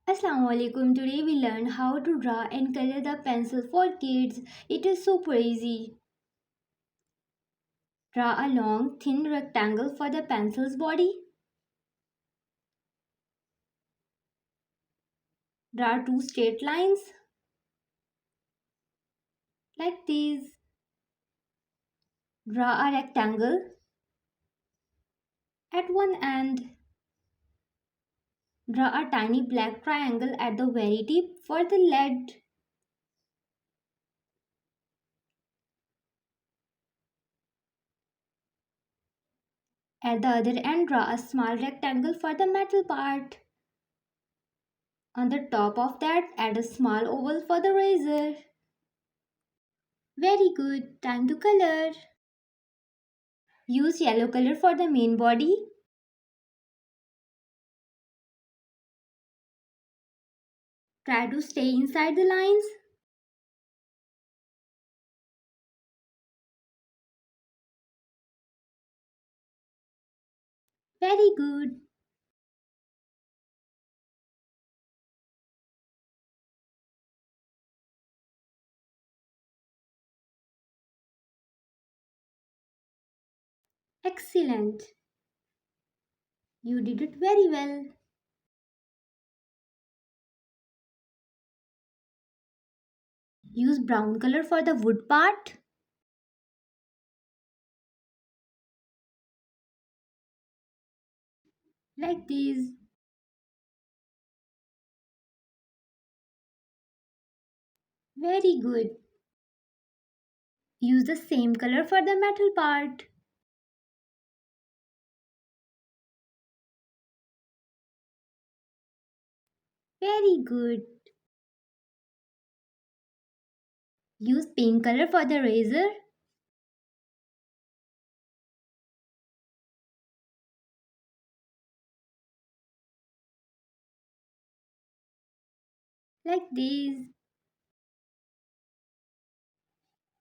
Assalamu alaikum. Today we learn how to draw and color the pencil for kids. It is super easy. Draw a long, thin rectangle for the pencil's body. Draw two straight lines like these. Draw a rectangle at one end. Draw a tiny black triangle at the very tip for the lead. At the other end, draw a small rectangle for the metal part. On the top of that, add a small oval for the razor. Very good. Time to color. Use yellow color for the main body. Try to stay inside the lines. Very good. Excellent. You did it very well. Use brown color for the wood part. Like this. Very good. Use the same color for the metal part. Very good. Use pink color for the razor. Like this.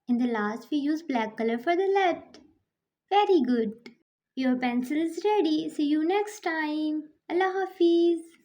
In the last we use black color for the lead. Very good. Your pencil is ready. See you next time. Allah Hafiz.